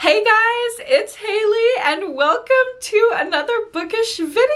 Hey guys, it's Haley and welcome to another bookish video.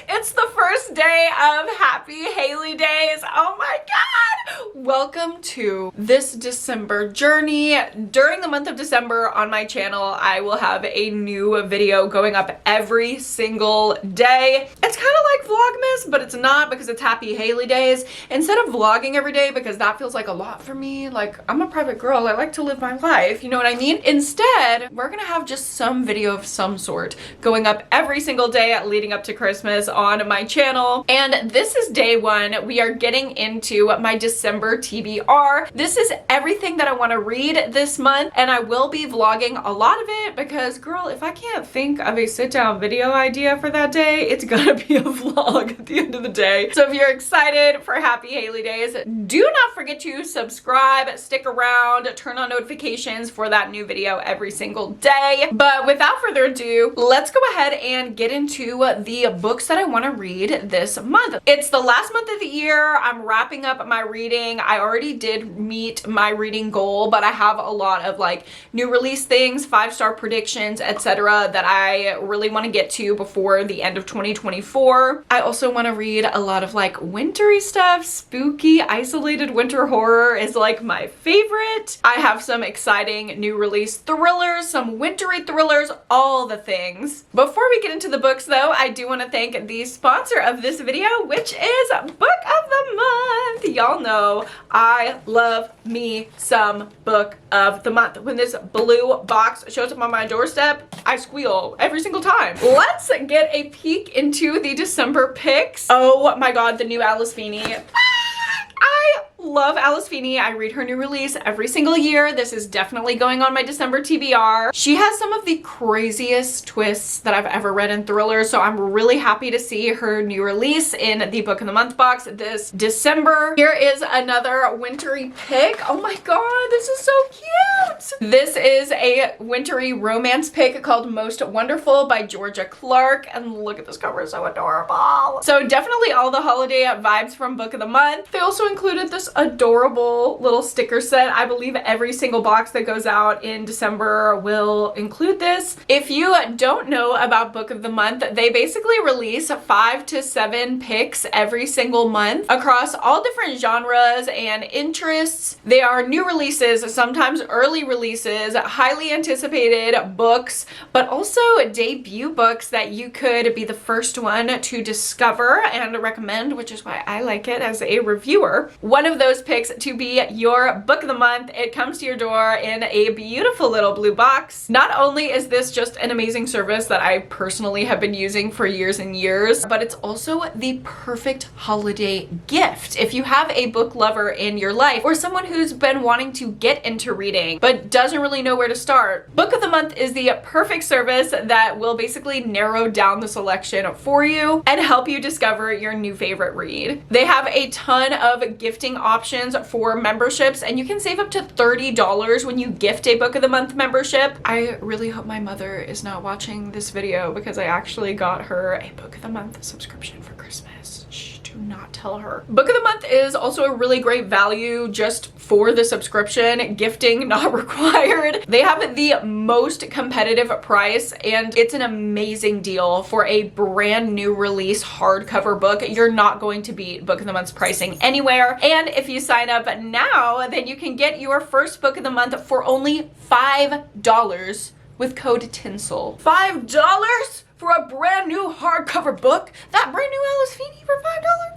It's the first day of Happy Haley Days. Oh my god! Welcome to this December journey. During the month of December on my channel, I will have a new video going up every single day. It's kind of like Vlogmas, but it's not because it's Happy Haley Days. Instead of vlogging every day, because that feels like a lot for me, like I'm a private girl, I like to live my life, you know what I mean? Instead, we're gonna have just some video of some sort going up every single day leading up to Christmas on my channel. And this is day one. We are getting into my December TBR. This is everything that I want to read this month, and I will be vlogging a lot of it because, girl, if I can't think of a sit-down video idea for that day, it's gonna be a vlog at the end of the day. So if you're excited for Happy Haley Days, do not forget to subscribe, stick around, turn on notifications for that new video every single day. But without further ado, let's go ahead and get into the books that I want to read this month. It's the last month of the year. I'm wrapping up my reading. I already did meet my reading goal, but I have a lot of like new release things, 5-star predictions, etc. that I really want to get to before the end of 2024. I also want to read a lot of like wintry stuff. Spooky, isolated winter horror is like my favorite. I have some exciting new release thrillers, some wintry thrillers, all the things. Before we get into the books though, I do want to thank the sponsor of this video, which is Book of the Month. Y'all know I love me some Book of the Month. When this blue box shows up on my doorstep, I squeal every single time. Let's get a peek into the December picks. Oh my god, the new Alice Feeney. I love Alice Feeney. I read her new release every single year. This is definitely going on my December TBR. She has some of the craziest twists that I've ever read in thrillers, so I'm really happy to see her new release in the Book of the Month box this December. Here is another wintry pick. Oh my god, this is so cute! This is a wintry romance pick called Most Wonderful by Georgia Clark, and look at this cover, it's so adorable. So definitely all the holiday vibes from Book of the Month. They also included this adorable little sticker set. I believe every single box that goes out in December will include this. If you don't know about Book of the Month, they basically release 5 to 7 picks every single month across all different genres and interests. They are new releases, sometimes early releases, highly anticipated books, but also debut books that you could be the first one to discover and recommend, which is why I like it as a reviewer. One of those picks to be your Book of the Month. It comes to your door in a beautiful little blue box. Not only is this just an amazing service that I personally have been using for years and years, but it's also the perfect holiday gift. If you have a book lover in your life or someone who's been wanting to get into reading but doesn't really know where to start, Book of the Month is the perfect service that will basically narrow down the selection for you and help you discover your new favorite read. They have a ton of gifting options for memberships, and you can save up to $30 when you gift a Book of the Month membership. I really hope my mother is not watching this video because I actually got her a Book of the Month subscription for Christmas. Shh, do not tell her. Book of the Month is also a really great value just for the subscription, gifting not required. They have the most competitive price, and it's an amazing deal for a brand new release hardcover book. You're not going to beat Book of the Month's pricing anywhere. And if you sign up now, then you can get your first Book of the Month for only $5 with code TINSEL. $5 for a brand new hardcover book? That brand new Alice Feeney for $5?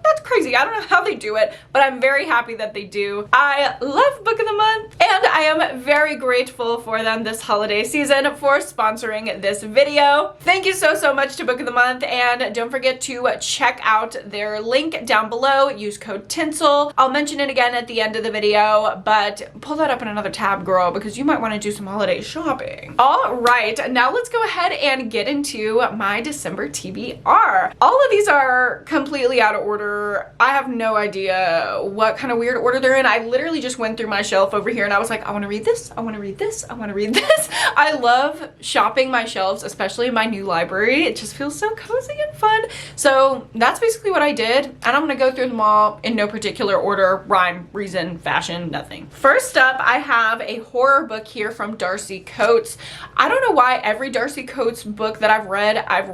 That's crazy. I don't know how they do it, but I'm very happy that they do. I love Book of the Month, and I am very grateful for them this holiday season for sponsoring this video. Thank you so much to Book of the Month, and don't forget to check out their link down below. Use code TINSEL. I'll mention it again at the end of the video, but pull that up in another tab, girl, because you might want to do some holiday shopping. All right, now let's go ahead and get into my December TBR. All of these are completely out of order. I have no idea what kind of weird order they're in. I literally just went through my shelf over here and I was like, I want to read this, I want to read this, I want to read this. I love shopping my shelves, especially in my new library. It just feels so cozy and fun. So that's basically what I did, and I'm gonna go through them all in no particular order: rhyme, reason, fashion, nothing. First up, I have a horror book here from Darcy Coates. I don't know why every Darcy Coates book that I've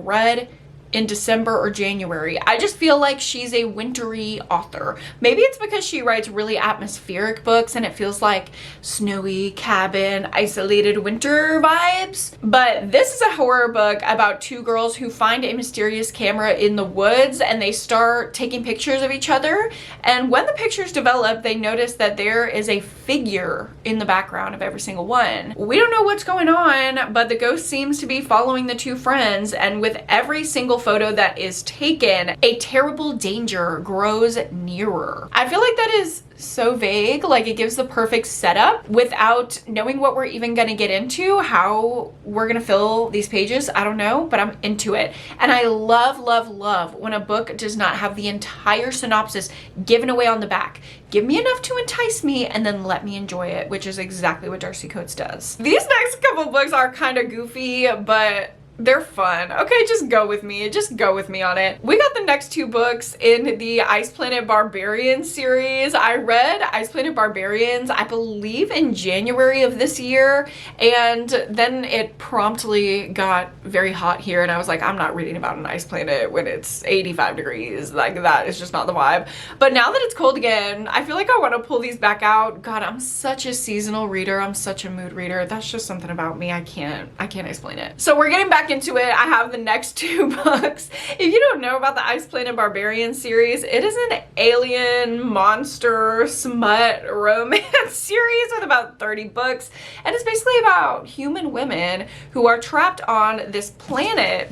read in December or January. I just feel like she's a wintry author. Maybe it's because she writes really atmospheric books and it feels like snowy cabin, isolated winter vibes. But this is a horror book about two girls who find a mysterious camera in the woods and they start taking pictures of each other. And when the pictures develop, they notice that there is a figure in the background of every single one. We don't know what's going on, but the ghost seems to be following the two friends, and with every single photo that is taken, a terrible danger grows nearer. I feel like that is so vague. Like, it gives the perfect setup without knowing what we're even gonna get into, how we're gonna fill these pages. I don't know, but I'm into it. And I love, love, love when a book does not have the entire synopsis given away on the back. Give me enough to entice me and then let me enjoy it, which is exactly what Darcy Coates does. These next couple books are kind of goofy, but they're fun. Okay, just go with me. Just go with me on it. We got the next two books in the Ice Planet Barbarians series. I read Ice Planet Barbarians, I believe, in January of this year, and then it promptly got very hot here, and I was like, I'm not reading about an ice planet when it's 85 degrees. Like, that is just not the vibe. But now that it's cold again, I feel like I want to pull these back out. God, I'm such a seasonal reader. I'm such a mood reader. That's just something about me. I can't explain it. So we're getting back into it. I have the next two books. If you don't know about the Ice Planet Barbarian series, it is an alien monster smut romance series with about 30 books, and it's basically about human women who are trapped on this planet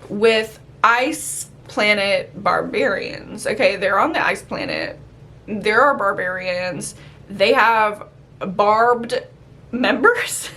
with ice planet barbarians. Okay, they're on the ice planet. There are barbarians. They have barbed members.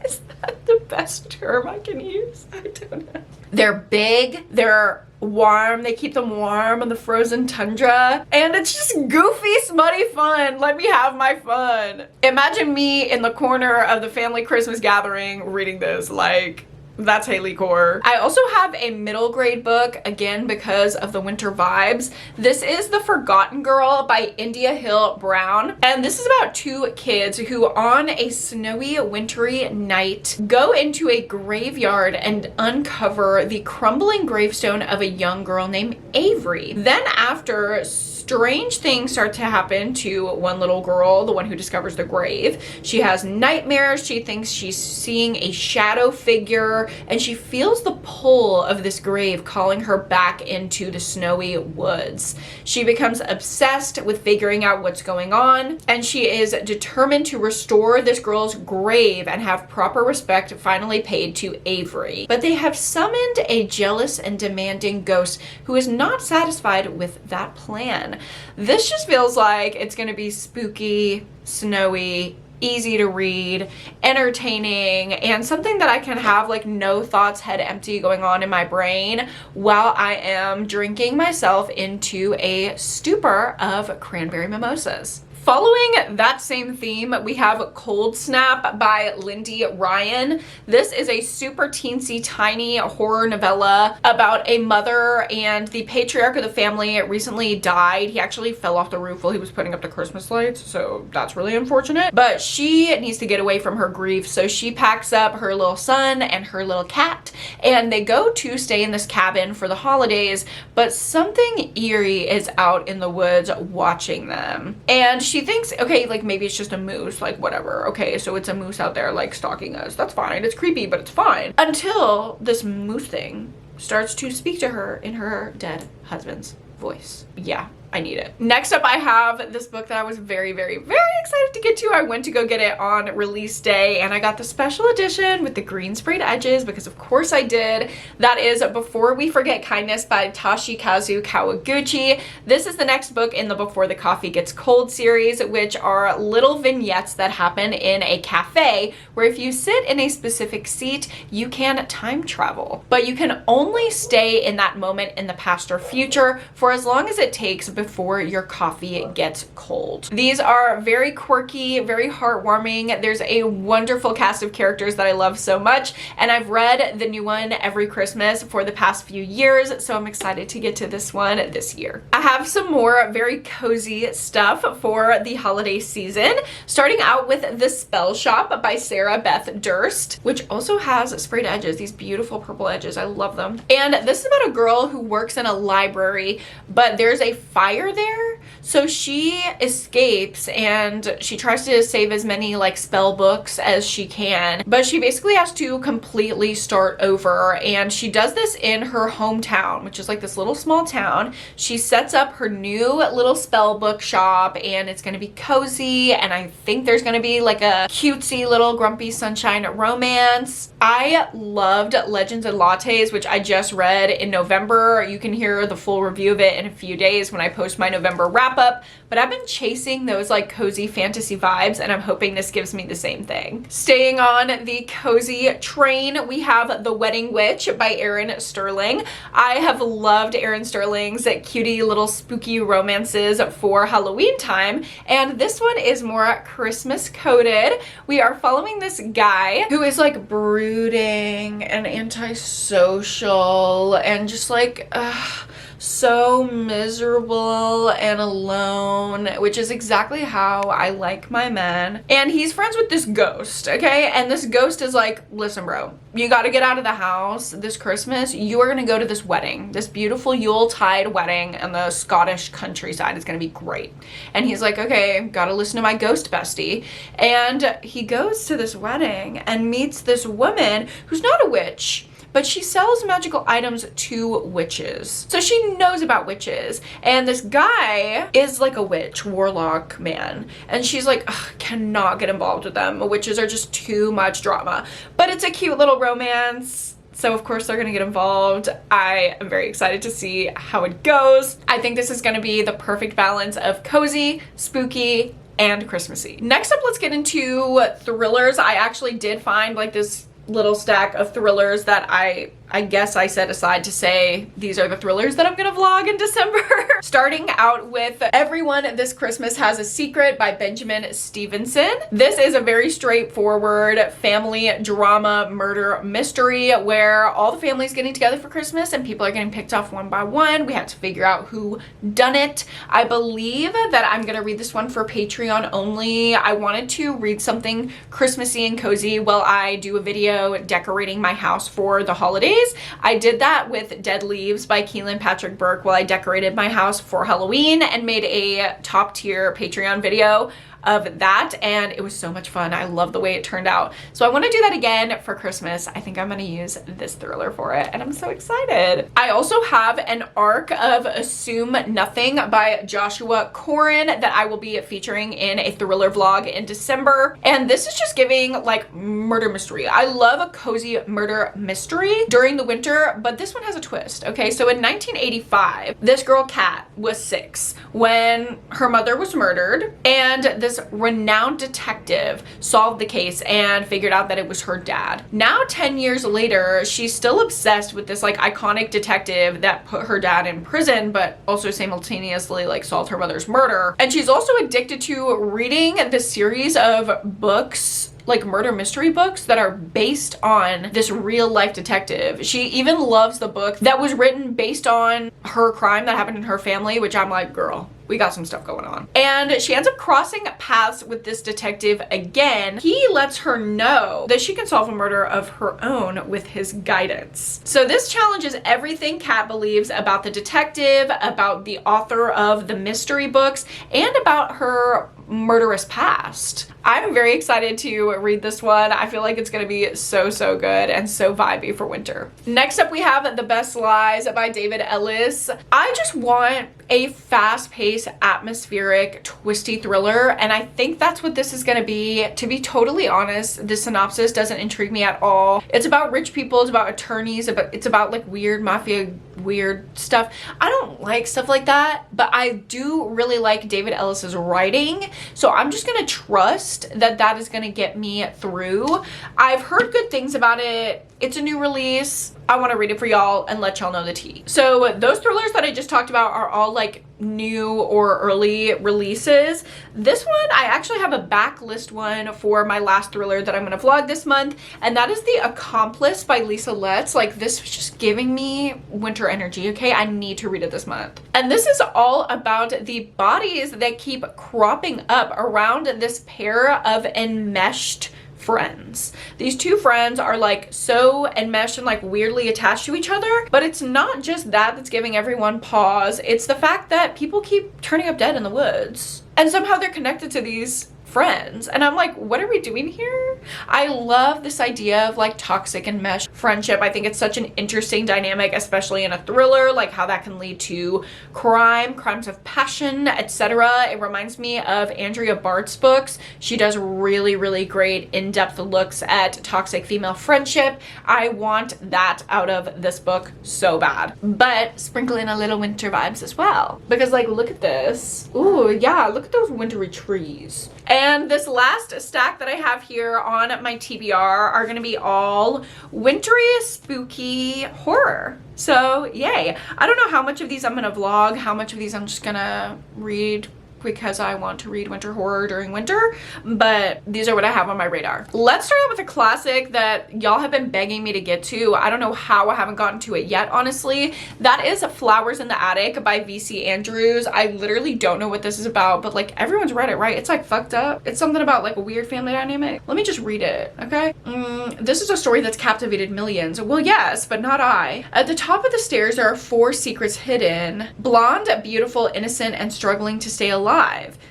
Is that the best term I can use? I don't know. They're big, they're warm, they keep them warm on the frozen tundra, and it's just goofy, smutty fun. Let me have my fun. Imagine me in the corner of the family Christmas gathering reading this. Like, that's Hailey core. I also have a middle grade book, again because of the winter vibes. This is The Forgotten Girl by India Hill Brown, and this is about two kids who on a snowy wintry night go into a graveyard and uncover the crumbling gravestone of a young girl named Avery. Then after, strange things start to happen to one little girl, the one who discovers the grave. She has nightmares, she thinks she's seeing a shadow figure, and she feels the pull of this grave calling her back into the snowy woods. She becomes obsessed with figuring out what's going on, and she is determined to restore this girl's grave and have proper respect finally paid to Avery. But they have summoned a jealous and demanding ghost who is not satisfied with that plan. This just feels like it's gonna be spooky, snowy, easy to read, entertaining, and something that I can have like no thoughts, head empty going on in my brain while I am drinking myself into a stupor of cranberry mimosas. Following that same theme, we have Cold Snap by Lindy Ryan. This is a super teensy tiny horror novella about a mother, and the patriarch of the family recently died. He actually fell off the roof while he was putting up the Christmas lights, so that's really unfortunate. But she needs to get away from her grief, so she packs up her little son and her little cat, and they go to stay in this cabin for the holidays, but something eerie is out in the woods watching them. And she thinks, okay, like maybe it's just a moose, like whatever. Okay, so it's a moose out there like stalking us. That's fine. It's creepy, but it's fine. Until this moose thing starts to speak to her in her dead husband's voice. Yeah, I need it. Next up, I have this book that I was very, very, very excited to get to. I went to go get it on release day, and I got the special edition with the green sprayed edges because of course I did. That is Before We Forget Kindness by Toshikazu Kawaguchi. This is the next book in the Before the Coffee Gets Cold series, which are little vignettes that happen in a cafe where if you sit in a specific seat, you can time travel. But you can only stay in that moment in the past or future for as long as it takes before your coffee gets cold. These are very quirky, very heartwarming. There's a wonderful cast of characters that I love so much, and I've read the new one every Christmas for the past few years, so I'm excited to get to this one this year. I have some more very cozy stuff for the holiday season, starting out with The Spell Shop by Sarah Beth Durst, which also has sprayed edges, these beautiful purple edges. I love them. And this is about a girl who works in a library, but there's a fire there, so she escapes and she tries to save as many like spell books as she can, but she basically has to completely start over, and she does this in her hometown, which is like this little small town. She sets up her new little spell book shop, and it's going to be cozy, and I think there's going to be like a cutesy little Grumpy Sunshine romance. I loved Legends and Lattes, which I just read in November. You can hear the full review of it in a few days when I post my November wrap up, but I've been chasing those like cozy fantasy vibes, and I'm hoping this gives me the same thing. Staying on the cozy train, we have The Wedding Witch by Erin Sterling. I have loved Erin Sterling's cutie little spooky romances for Halloween time, and this one is more Christmas coded. We are following this guy who is like brooding and antisocial and just like so miserable and alone, which is exactly how I like my men. And he's friends with this ghost, okay? And this ghost is like, listen bro, you gotta get out of the house this Christmas. You are gonna go to this wedding, this beautiful Yuletide wedding in the Scottish countryside. It's gonna be great. And he's like, okay, gotta listen to my ghost bestie. And he goes to this wedding and meets this woman who's not a witch, but she sells magical items to witches. So she knows about witches. And this guy is like a witch, warlock man. And she's like, cannot get involved with them. Witches are just too much drama. But it's a cute little romance. So of course they're gonna get involved. I am very excited to see how it goes. I think this is gonna be the perfect balance of cozy, spooky, and Christmassy. Next up, let's get into thrillers. I actually did find like this little stack of thrillers that I guess I set aside to say these are the thrillers that I'm gonna vlog in December. Starting out with Everyone This Christmas Has a Secret by Benjamin Stevenson. This is a very straightforward family drama murder mystery where all the family's getting together for Christmas and people are getting picked off one by one. We have to figure out who done it. I believe that I'm gonna read this one for Patreon only. I wanted to read something Christmassy and cozy while I do a video decorating my house for the holidays. I did that with Dead Leaves by Keelan Patrick Burke while I decorated my house for Halloween and made a top tier Patreon video of that, and it was so much fun. I love the way it turned out. So I want to do that again for Christmas. I think I'm going to use this thriller for it, and I'm so excited. I also have an arc of Assume Nothing by Joshua Corin that I will be featuring in a thriller vlog in December, and this is just giving like murder mystery. I love a cozy murder mystery during the winter, but this one has a twist. Okay, so in 1985, this girl Kat was 6 when her mother was murdered, and this renowned detective solved the case and figured out that it was her dad. Now 10 years later, she's still obsessed with this like iconic detective that put her dad in prison but also simultaneously like solved her mother's murder. And she's also addicted to reading this series of books, like murder mystery books that are based on this real life detective. She even loves the book that was written based on her crime that happened in her family, which I'm like, girl, we got some stuff going on. And she ends up crossing paths with this detective again. He lets her know that she can solve a murder of her own with his guidance. So this challenges everything Kat believes about the detective, about the author of the mystery books, and about her murderous past. I'm very excited to read this one. I feel like it's gonna be so good and so vibey for winter. Next up, we have The Best Lies by David Ellis. I just want a fast-paced, atmospheric, twisty thriller, and I think that's what this is gonna be. To be totally honest, the synopsis doesn't intrigue me at all. It's about rich people, it's about attorneys, it's about like weird mafia, weird stuff. I don't like stuff like that, but I do really like David Ellis's writing, so I'm just gonna trust that that is gonna get me through. I've heard good things about it It's a new release. I want to read it for y'all and let y'all know the tea. So those thrillers that I just talked about are all like new or early releases. This one, I actually have a backlist one for my last thriller that I'm going to vlog this month, and that is The Accomplice by Lisa Letts. Like, this was just giving me winter energy, okay? I need to read it this month. And this is all about the bodies that keep cropping up around this pair of enmeshed friends. These two friends are like so enmeshed and like weirdly attached to each other, but it's not just that that's giving everyone pause. It's the fact that people keep turning up dead in the woods, and somehow they're connected to these friends. And I'm like, what are we doing here? I love this idea of like toxic and mesh friendship. I think it's such an interesting dynamic, especially in a thriller, like how that can lead to crimes of passion, etc. It reminds me of Andrea Bart's books. She does really, really great in-depth looks at toxic female friendship. I want that out of this book so bad, but sprinkle in a little winter vibes as well, because like, look at this. Ooh, yeah, look at those wintry trees. And this last stack that I have here on my TBR are going to be all wintry, spooky horror. So yay. I don't know how much of these I'm going to vlog, how much of these I'm just going to read because I want to read winter horror during winter, but these are what I have on my radar. Let's start out with a classic that y'all have been begging me to get to. I don't know how I haven't gotten to it yet, honestly. That is Flowers in the Attic by VC Andrews. I literally don't know what this is about, but like everyone's read it, right? It's like fucked up. It's something about like a weird family dynamic. Let me just read it, okay? This is a story that's captivated millions. Well, yes, but not I. At the top of the stairs, there are 4 secrets hidden. Blonde, beautiful, innocent, and struggling to stay alive.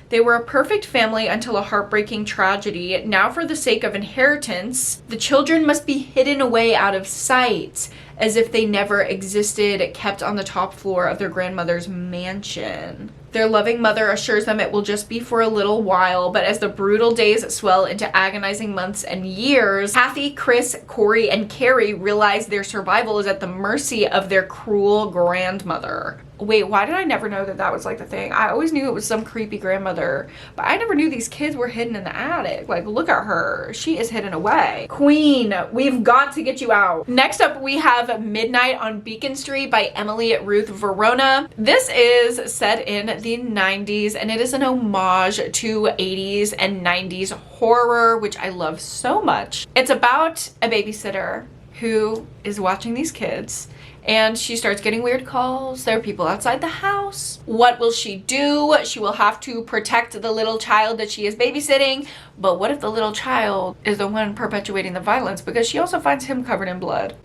They were a perfect family until a heartbreaking tragedy. Now, for the sake of inheritance, the children must be hidden away out of sight, as if they never existed, kept on the top floor of their grandmother's mansion. Their loving mother assures them it will just be for a little while, but as the brutal days swell into agonizing months and years, Kathy, Chris, Corey, and Carrie realize their survival is at the mercy of their cruel grandmother. Wait, why did I never know that that was like the thing? I always knew it was some creepy grandmother, but I never knew these kids were hidden in the attic. Like, look at her. She is hidden away. Queen, we've got to get you out. Next up, we have Midnight on Beacon Street by Emily Ruth Verona. This is set in the 90s, and it is an homage to 80s and 90s horror, which I love so much. It's about a babysitter who is watching these kids, and she starts getting weird calls. There are people outside the house. What will she do? She will have to protect the little child that she is babysitting. But what if the little child is the one perpetuating the violence, because she also finds him covered in blood?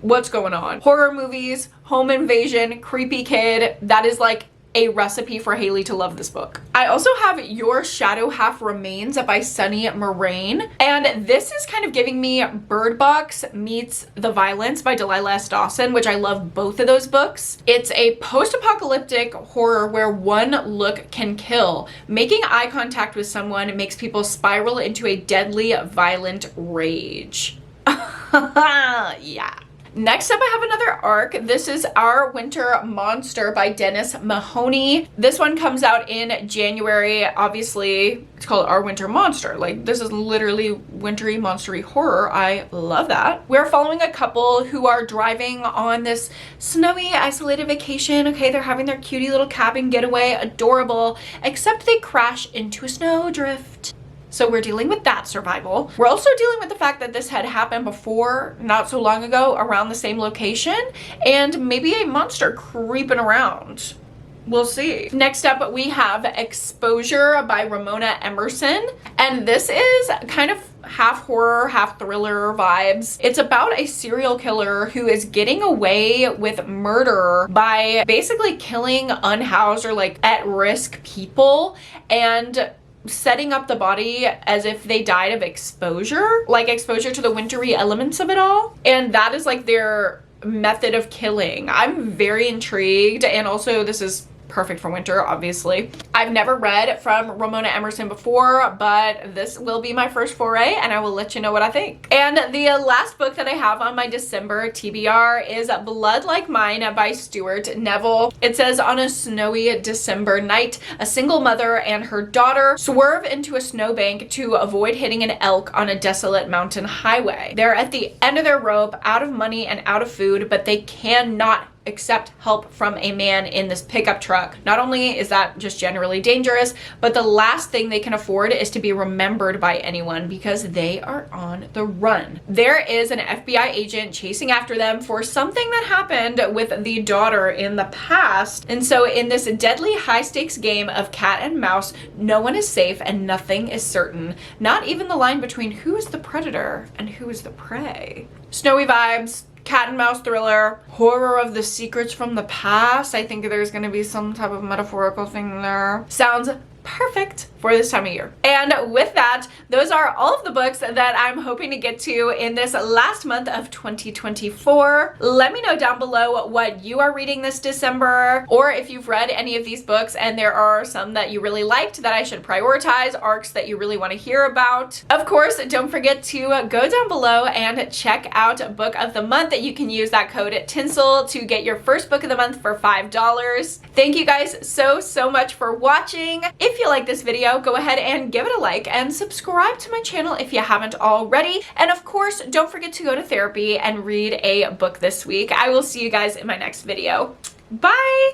What's going on? Horror movies, home invasion, creepy kid. That is like a recipe for Hailey to love this book. I also have Your Shadow Half Remains by Sunny Moraine, and this is kind of giving me Bird Box meets The Violence by Delilah S. Dawson, which I love both of those books. It's a post-apocalyptic horror where one look can kill. Making eye contact with someone makes people spiral into a deadly, violent rage. Yeah. Next up, I have another arc. This is Our Winter Monster by Dennis Mahoney. This one comes out in January. Obviously, it's called Our Winter Monster. Like, this is literally wintry, monstery horror. I love that. We're following a couple who are driving on this snowy, isolated vacation. Okay, they're having their cutie little cabin getaway. Adorable. Except they crash into a snowdrift. So we're dealing with that survival. We're also dealing with the fact that this had happened before, not so long ago, around the same location, and maybe a monster creeping around. We'll see. Next up, we have Exposure by Ramona Emerson, and this is kind of half horror, half thriller vibes. It's about a serial killer who is getting away with murder by basically killing unhoused or like at-risk people and setting up the body as if they died of exposure, like exposure to the wintry elements of it all. And that is like their method of killing. I'm very intrigued, and also this is perfect for winter, obviously. I've never read from Ramona Emerson before, but this will be my first foray and I will let you know what I think. And the last book that I have on my December TBR is Blood Like Mine by Stuart Neville. It says, on a snowy December night, a single mother and her daughter swerve into a snowbank to avoid hitting an elk on a desolate mountain highway. They're at the end of their rope, out of money and out of food, but they cannot accept help from a man in this pickup truck. Not only is that just generally dangerous, but the last thing they can afford is to be remembered by anyone because they are on the run. There is an FBI agent chasing after them for something that happened with the daughter in the past. And so in this deadly high stakes game of cat and mouse, no one is safe and nothing is certain. Not even the line between who is the predator and who is the prey. Snowy vibes, cat and mouse thriller, horror of the secrets from the past. I think there's gonna be some type of metaphorical thing there. Sounds perfect for this time of year. And with that, those are all of the books that I'm hoping to get to in this last month of 2024. Let me know down below what you are reading this December, or if you've read any of these books and there are some that you really liked that I should prioritize, arcs that you really want to hear about. Of course, don't forget to go down below and check out Book of the Month. You can use that code TINSEL to get your first book of the month for $5. Thank you guys so much for watching. If you like this video, go ahead and give it a like and subscribe to my channel if you haven't already. And of course, don't forget to go to therapy and read a book this week. I will see you guys in my next video. Bye!